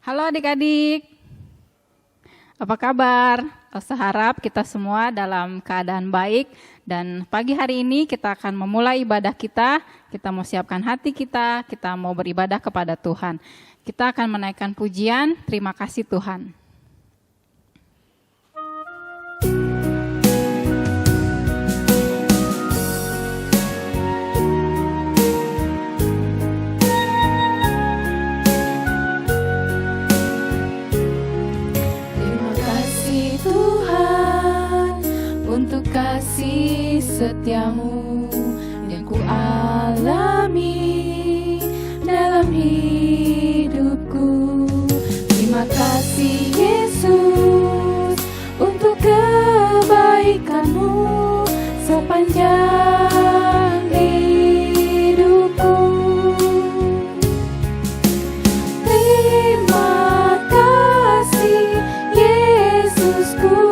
Halo adik-adik, apa kabar? Saya harap kita semua dalam keadaan baik dan pagi hari ini kita akan memulai ibadah kita mau siapkan hati kita mau beribadah kepada Tuhan. Kita akan menaikkan pujian, terima kasih Tuhan. Untuk kasih setiamu yang ku alami dalam hidupku. Terima kasih Yesus untuk kebaikanmu sepanjang hidupku. Terima kasih Yesusku.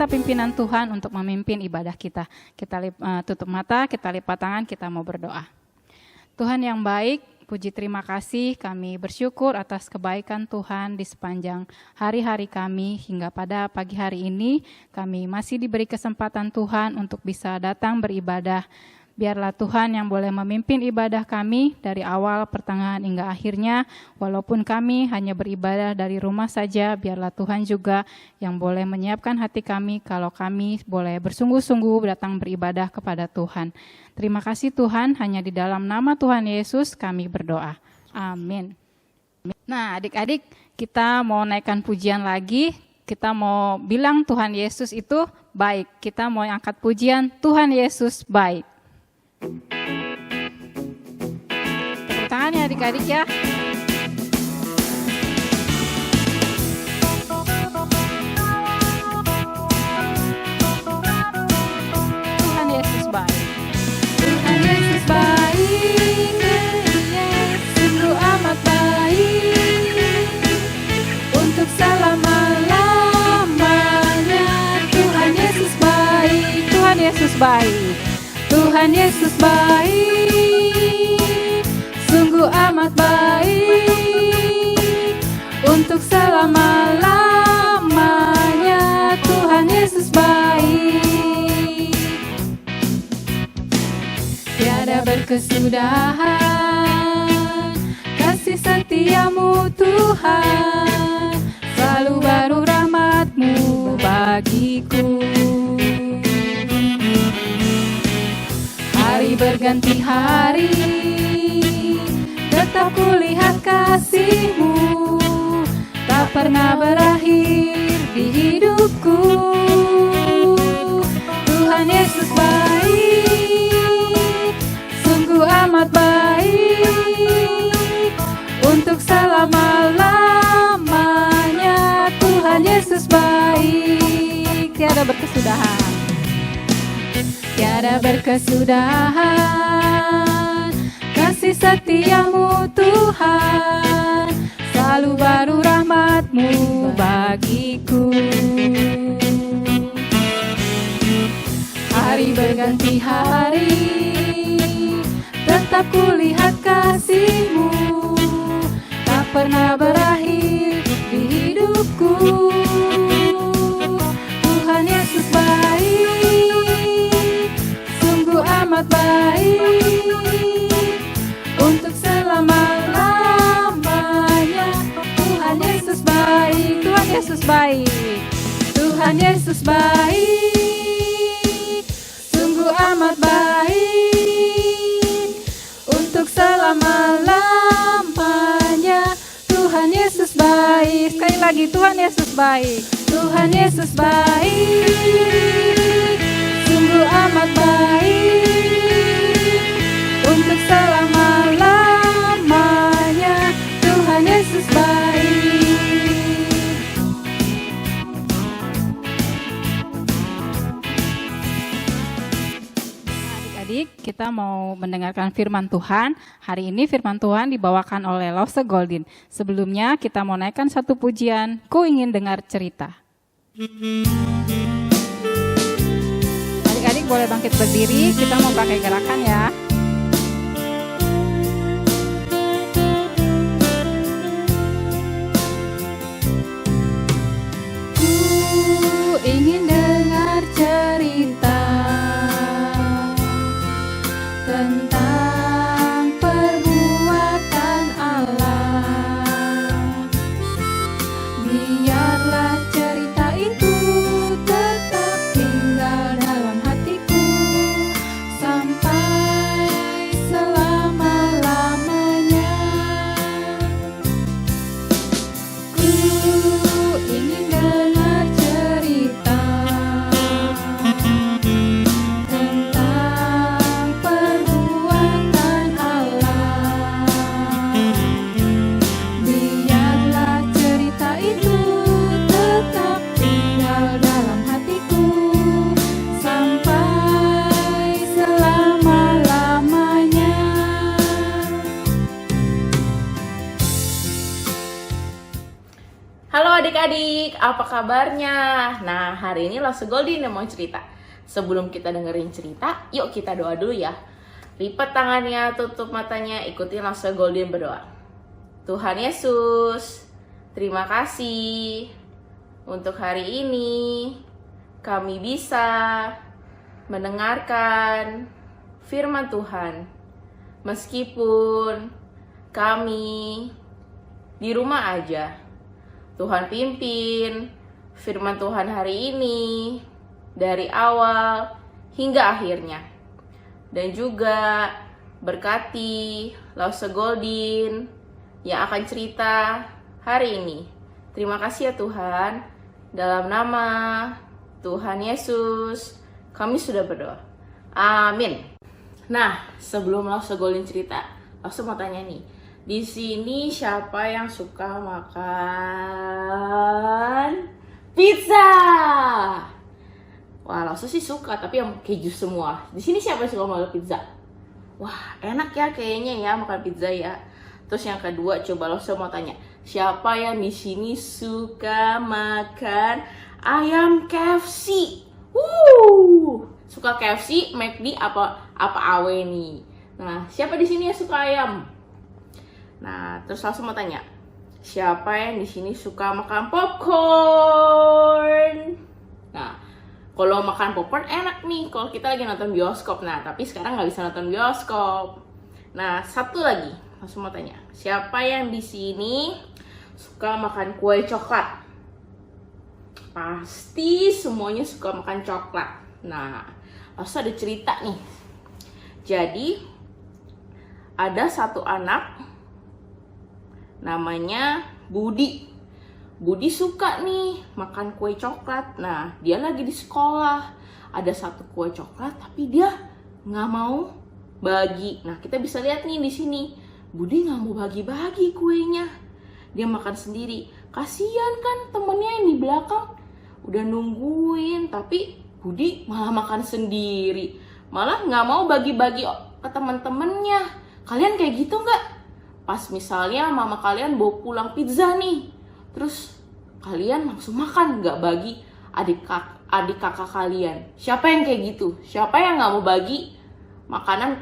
Pimpinan Tuhan untuk memimpin ibadah kita. Kita tutup mata, kita lipat tangan, kita mau berdoa. Tuhan yang baik, puji terima kasih, kami bersyukur atas kebaikan Tuhan di sepanjang hari-hari kami hingga pada pagi hari ini. Kami masih diberi kesempatan Tuhan untuk bisa datang beribadah. Biarlah Tuhan yang boleh memimpin ibadah kami dari awal, pertengahan hingga akhirnya. Walaupun kami hanya beribadah dari rumah saja, biarlah Tuhan juga yang boleh menyiapkan hati kami kalau kami boleh bersungguh-sungguh datang beribadah kepada Tuhan. Terima kasih Tuhan, hanya di dalam nama Tuhan Yesus kami berdoa. Amin. Nah adik-adik, kita mau naikkan pujian lagi. Kita mau bilang Tuhan Yesus itu baik. Kita mau angkat pujian Tuhan Yesus baik. Tepuk tangan ya adik-adik ya. Tuhan Yesus baik. Tuhan Yesus baik, sungguh amat baik. untuk selama-lamanya. Tuhan Yesus baik, Tuhan Yesus baik, Tuhan Yesus baik, sungguh amat baik, untuk selama-lamanya. Tuhan Yesus baik, tiada berkesudahan kasih setiamu Tuhan, selalu baru rahmat-Mu bagiku. Hari berganti hari, tetap kulihat kasih-Mu, tak pernah berakhir di hidupku. Tuhan Yesus baik, sungguh amat baik, untuk selama-lamanya. Tuhan Yesus baik, tiada berkesudahan, tiada berkesudahan kasih setiamu Tuhan, selalu baru rahmat-Mu bagiku. Hari berganti hari, tetap kulihat kasih-Mu, tak pernah berakhir di hidupku. Tuhan Yesus baik, sungguh amat baik, untuk selama-lamanya. Tuhan Yesus baik, Tuhan Yesus baik, Tuhan Yesus baik, sungguh amat baik, untuk selama-lamanya. Tuhan Yesus baik, sekali lagi Tuhan Yesus baik, Tuhan Yesus baik, sungguh amat baik, untuk selama-lamanya. Tuhan Yesus baik. Adik-adik, kita mau mendengarkan firman Tuhan. Hari ini firman Tuhan dibawakan oleh Lause Goldin. Sebelumnya kita mau naikkan satu pujian, Ku Ingin Dengar Cerita. Adik-adik boleh bangkit berdiri, kita mau pakai gerakan ya. Ku ingin dengar cerita tentang perbuatan Allah. Biarlah cerita itu tetap tinggal dalam hatiku sampai selama-lamanya. Ku ingin dengar cerita tentang perbuatan Allah. Biarlah cerita itu tetap tinggal dalam hatiku sampai selama-lamanya. Halo adik-adik, apa kabarnya? Nah, hari ini Lause Goldin yang mau cerita. Sebelum kita dengerin cerita, yuk kita doa dulu ya. Lipat tangannya, tutup matanya, ikutin Lause Goldin berdoa. Tuhan Yesus, terima kasih untuk hari ini. Kami bisa mendengarkan firman Tuhan. Meskipun kami di rumah aja. Tuhan pimpin firman Tuhan hari ini dari awal hingga akhirnya. Dan juga berkati Lause Goldin yang akan cerita hari ini. Terima kasih ya Tuhan. Dalam nama Tuhan Yesus kami sudah berdoa. Amin. Nah, sebelum Lause Goldin cerita, Lause mau tanya nih. Di sini siapa yang suka makan pizza? Wah, Lause sih suka, tapi yang keju semua. Di sini siapa yang suka makan pizza? Wah, enak ya kayaknya ya makan pizza ya. Terus yang kedua, coba Lause mau tanya. siapa yang di sini suka makan ayam KFC? Suka KFC, McD apa AW nih? Nah, siapa di sini yang suka ayam? Nah, terus langsung mau tanya, siapa yang di sini suka makan popcorn? Nah, kalau makan popcorn enak nih kalau kita lagi nonton bioskop. Nah, tapi sekarang nggak bisa nonton bioskop. Nah, satu lagi, langsung mau tanya, siapa yang di sini suka makan kue coklat? Pasti semuanya suka makan coklat. Nah, langsung ada cerita nih. Jadi, ada satu anak namanya Budi. Budi suka nih makan kue coklat. Nah, dia lagi di sekolah. Ada satu kue coklat, tapi dia nggak mau bagi. Nah, kita bisa lihat nih di sini. Budi nggak mau bagi-bagi kuenya. Dia makan sendiri. Kasian kan temennya yang di belakang udah nungguin, tapi Budi malah makan sendiri. Malah nggak mau bagi-bagi ke teman-temannya. Kalian kayak gitu nggak? Pas misalnya mama kalian bawa pulang pizza nih, terus kalian langsung makan, nggak bagi adik kakak kalian. Siapa yang kayak gitu? Siapa yang nggak mau bagi makanan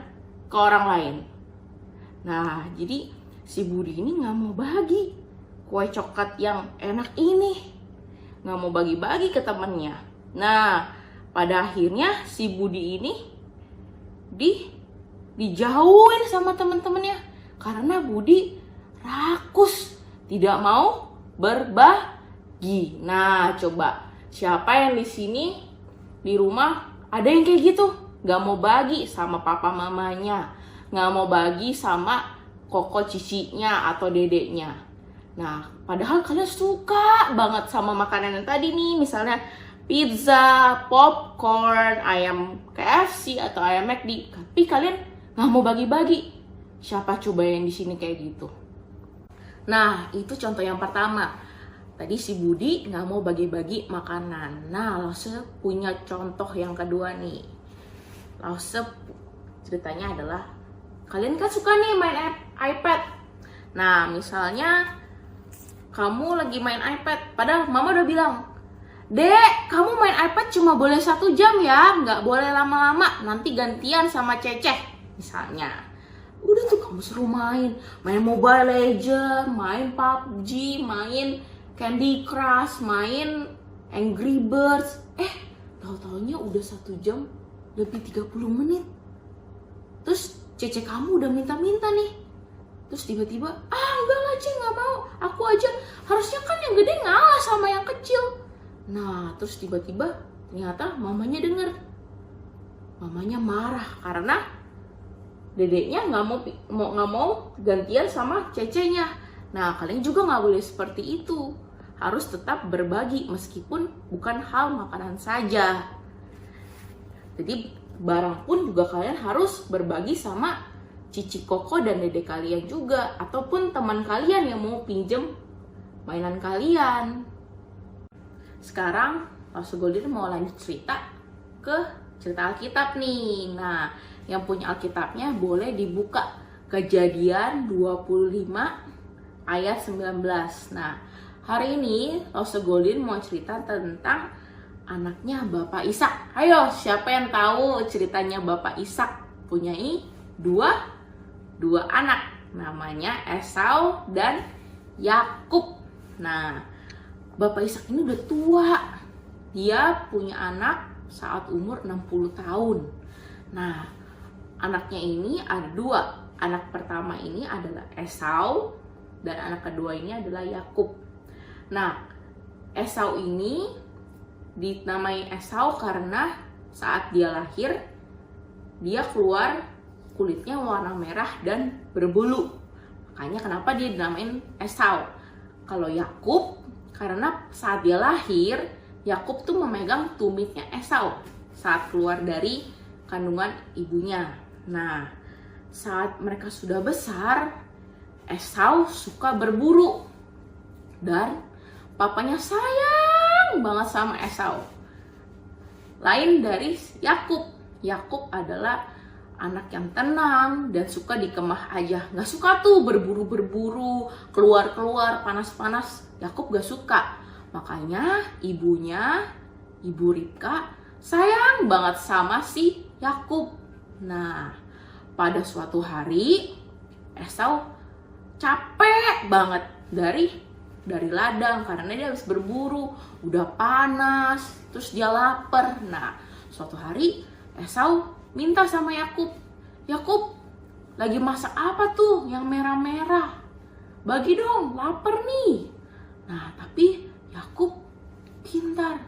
ke orang lain? Nah, jadi si Budi ini nggak mau bagi kue coklat yang enak ini, nggak mau bagi-bagi ke temennya. Nah, pada akhirnya si Budi ini dijauhin sama temen-temennya karena Budi rakus, tidak mau berbagi. Nah, coba siapa yang di sini di rumah ada yang kayak gitu, nggak mau bagi sama papa mamanya, nggak mau bagi sama koko cicinya atau dedeknya. Nah, padahal kalian suka banget sama makanan yang tadi nih, misalnya pizza, popcorn, ayam KFC atau ayam McD, tapi kalian nggak mau bagi-bagi. Siapa coba yang di sini kayak gitu? Nah, itu contoh yang pertama. Tadi si Budi nggak mau bagi-bagi makanan. Nah, Lause punya contoh yang kedua nih. Lause ceritanya adalah, kalian kan suka nih main iPad. Nah, misalnya kamu lagi main iPad, padahal mama udah bilang, Dek, kamu main iPad cuma boleh 1 jam ya, nggak boleh lama-lama, nanti gantian sama Ceceh, misalnya. Udah tuh kamu suruh main Mobile Legends, main PUBG, main Candy Crush, main Angry Birds. Tahu-taunya udah 1 jam lebih 30 menit. Terus Ceceh kamu udah minta-minta nih. Terus tiba-tiba, enggak lah Cek, nggak mau. Aku aja, harusnya kan yang gede ngalah sama yang kecil. Nah, terus tiba-tiba ternyata mamanya denger. Mamanya marah karena dedeknya nggak mau gantian sama Cecenya. Nah, kalian juga nggak boleh seperti itu. Harus tetap berbagi meskipun bukan hal makanan saja. Jadi barang pun juga kalian harus berbagi sama cici koko dan dedek kalian juga, ataupun teman kalian yang mau pinjem mainan kalian. Sekarang Lause Golden mau lanjut cerita ke cerita Alkitab nih. Nah, yang punya Alkitabnya boleh dibuka Kejadian 25 ayat 19. Nah, hari ini Lause Golden mau cerita tentang anaknya Bapak Ishak. Ayo, siapa yang tahu ceritanya Bapak Ishak? Punyai dua anak, namanya Esau dan Yakub. Nah, Bapak Ishak ini udah tua. Dia punya anak saat umur 60 tahun. Nah, anaknya ini ada 2. Anak pertama ini adalah Esau dan anak kedua ini adalah Yakub. Nah, Esau ini dinamai Esau karena saat dia lahir dia keluar kulitnya warna merah dan berbulu. Makanya kenapa dia dinamain Esau. Kalau Yakub, karena saat dia lahir, Yakub tuh memegang tumitnya Esau saat keluar dari kandungan ibunya. Nah, saat mereka sudah besar, Esau suka berburu. Dan papanya sayang banget sama Esau. Lain dari Yakub. Yakub adalah anak yang tenang dan suka di kemah aja. Gak suka tuh berburu-berburu, keluar-keluar, panas-panas. Yakub gak suka. Makanya ibunya, Ibu Ribka, sayang banget sama si Yakub. Nah, pada suatu hari Esau capek banget dari ladang karena dia habis berburu, udah panas, terus dia lapar. Nah, suatu hari Esau minta sama Yakub, "Yakub, lagi masak apa tuh yang merah-merah? Bagi dong, lapar nih." Nah, tapi Yakub pintar.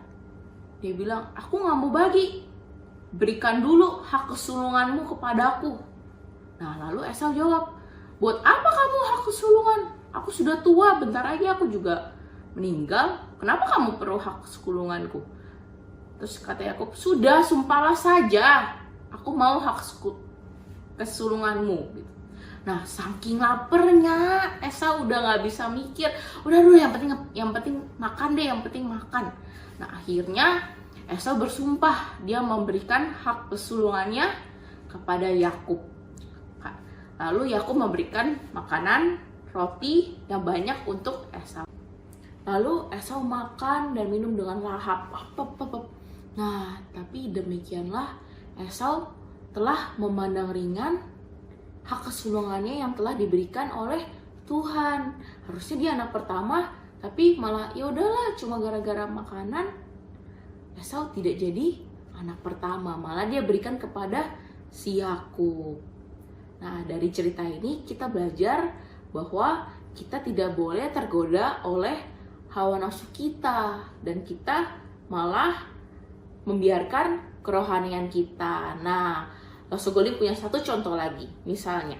Dia bilang, "Aku gak mau bagi. Berikan dulu hak kesulunganmu kepadaku." Nah, lalu Esau jawab, "Buat apa kamu hak kesulungan? Aku sudah tua, bentar lagi aku juga meninggal. Kenapa kamu perlu hak kesulunganku?" Terus kata Yakub, "Sudah, sumpahlah saja. Aku mau hak kesulunganmu." Gitu. Nah, saking lapernya Esau udah nggak bisa mikir. Udah dulu, yang penting makan deh, yang penting makan. Nah, akhirnya Esau bersumpah dia memberikan hak kesulungannya kepada Yakub. Lalu Yakub memberikan makanan, roti yang banyak untuk Esau. Lalu Esau makan dan minum dengan lahap. Nah, tapi demikianlah Esau telah memandang ringan hak kesulungannya yang telah diberikan oleh Tuhan. Harusnya dia anak pertama, tapi malah ya udahlah, cuma gara-gara makanan Esau tidak jadi anak pertama, malah dia berikan kepada si Yakub. Nah, dari cerita ini kita belajar bahwa kita tidak boleh tergoda oleh hawa nafsu kita dan kita malah membiarkan kerohanian kita. Nah, Rasul Goli punya satu contoh lagi. Misalnya,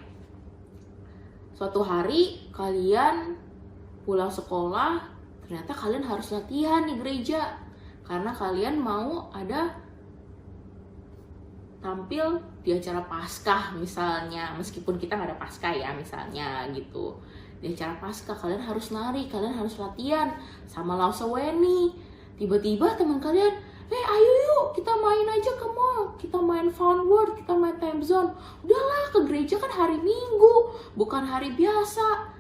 suatu hari kalian pulang sekolah, ternyata kalian harus latihan di gereja karena kalian mau ada tampil di acara Paskah misalnya, meskipun kita nggak ada Paskah ya misalnya gitu. Di acara Paskah kalian harus nari, kalian harus latihan sama Lause Weni. Tiba-tiba teman kalian, ayo yuk kita main aja ke mall, kita main Fun World, kita main Time Zone. Udahlah, ke gereja kan hari Minggu, bukan hari biasa.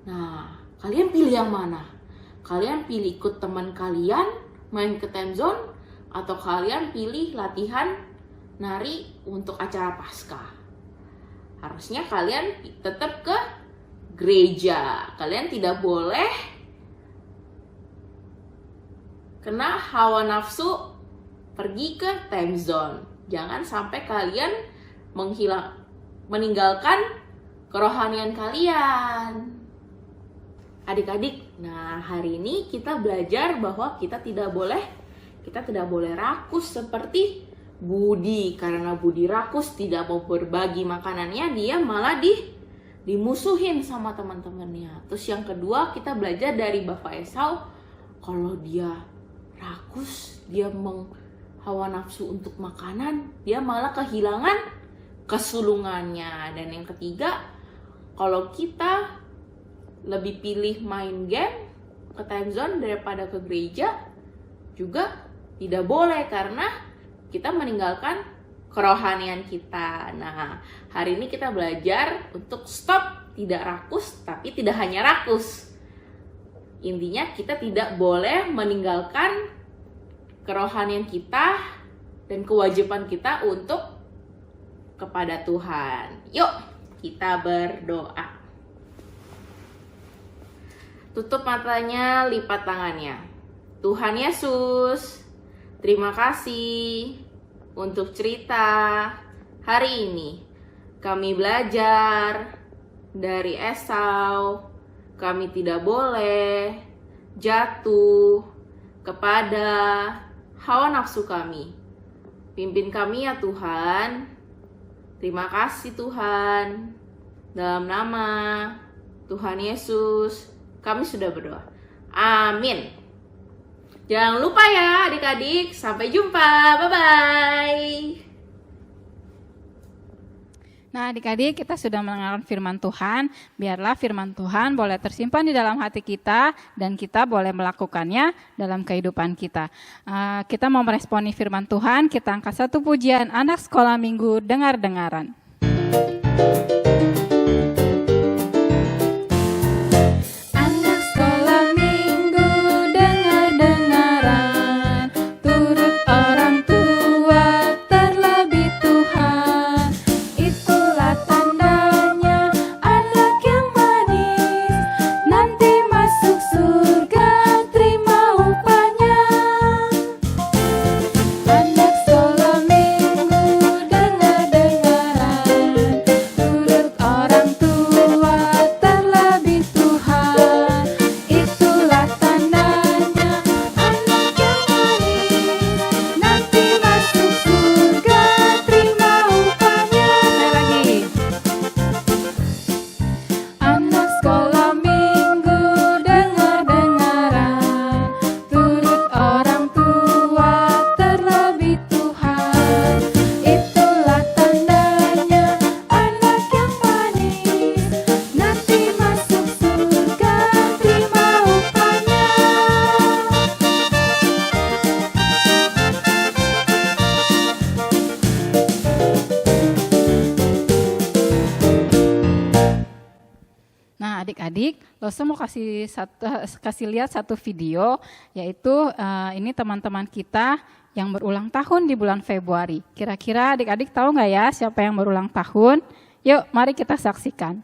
Nah, kalian pilih yang mana? Kalian pilih ikut teman kalian main ke Time Zone, atau kalian pilih latihan nari untuk acara Paskah? Harusnya kalian tetap ke gereja. Kalian tidak boleh kena hawa nafsu pergi ke time zone. Jangan sampai kalian meninggalkan kerohanian kalian. Adik-adik, nah hari ini kita belajar bahwa kita tidak boleh rakus seperti Budi. Karena Budi rakus, tidak mau berbagi makanannya, dia malah dimusuhin sama teman-temannya. Terus yang kedua, kita belajar dari Bapak Esau, kalau dia rakus, dia hawa nafsu untuk makanan, dia malah kehilangan kesulungannya. Dan yang ketiga, kalau kita lebih pilih main game ke time zone daripada ke gereja, juga tidak boleh karena kita meninggalkan kerohanian kita. Nah, hari ini kita belajar untuk stop tidak rakus, tapi tidak hanya rakus. Intinya kita tidak boleh meninggalkan kerohanian kita dan kewajiban kita untuk kepada Tuhan. Yuk, kita berdoa. Tutup matanya, lipat tangannya. Tuhan Yesus, terima kasih untuk cerita hari ini. Kami belajar dari Esau, kami tidak boleh jatuh kepada hawa nafsu kami. Pimpin kami ya Tuhan. Terima kasih Tuhan. Dalam nama Tuhan Yesus kami sudah berdoa. Amin. Jangan lupa ya adik-adik. Sampai jumpa. Bye-bye. Nah adik-adik, kita sudah mendengarkan firman Tuhan. Biarlah firman Tuhan boleh tersimpan di dalam hati kita dan kita boleh melakukannya dalam kehidupan kita. Kita mau meresponi firman Tuhan. Kita angkat satu pujian anak sekolah minggu dengar-dengaran. Anak sekolah minggu dengar-dengaran, turut orang tua terlebih Tuhan. Itulah tandanya anak yang manis, nanti masuk surga terima upahnya. Anak sekolah minggu dengar-dengaran, turut orang tua terlebih Tuhan. Itulah tandanya anak yang manis, nanti masuk surga terima upahnya. Sekali lagi. Anak sekolah minggu dengar-dengaran, turut orang tua terlebih Tuhan. Itulah tandanya anak yang manis, nanti masuk surga terima upahnya. Nah, adik-adik, Losa mau kasih lihat satu video, yaitu ini teman-teman kita yang berulang tahun di bulan Februari. Kira-kira adik-adik tahu nggak ya siapa yang berulang tahun? Yuk, mari kita saksikan.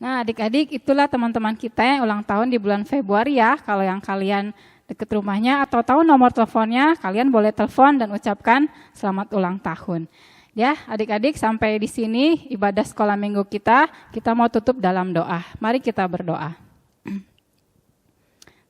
Nah, adik-adik, itulah teman-teman kita yang ulang tahun di bulan Februari ya. Kalau yang kalian deket rumahnya atau tahu nomor teleponnya, kalian boleh telepon dan ucapkan selamat ulang tahun. Ya, adik-adik, sampai di sini ibadah sekolah minggu kita mau tutup dalam doa. Mari kita berdoa.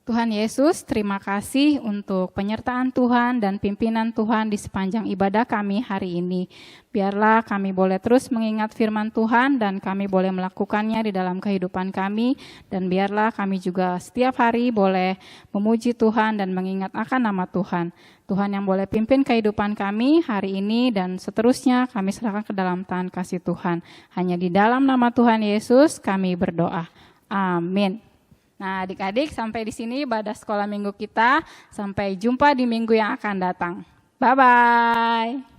Tuhan Yesus, terima kasih untuk penyertaan Tuhan dan pimpinan Tuhan di sepanjang ibadah kami hari ini. Biarlah kami boleh terus mengingat firman Tuhan dan kami boleh melakukannya di dalam kehidupan kami. Dan biarlah kami juga setiap hari boleh memuji Tuhan dan mengingat akan nama Tuhan. Tuhan yang boleh pimpin kehidupan kami hari ini dan seterusnya kami serahkan ke dalam tangan kasih Tuhan. Hanya di dalam nama Tuhan Yesus kami berdoa. Amin. Nah, adik-adik, sampai di sini ibadah sekolah minggu kita. Sampai jumpa di minggu yang akan datang. Bye-bye.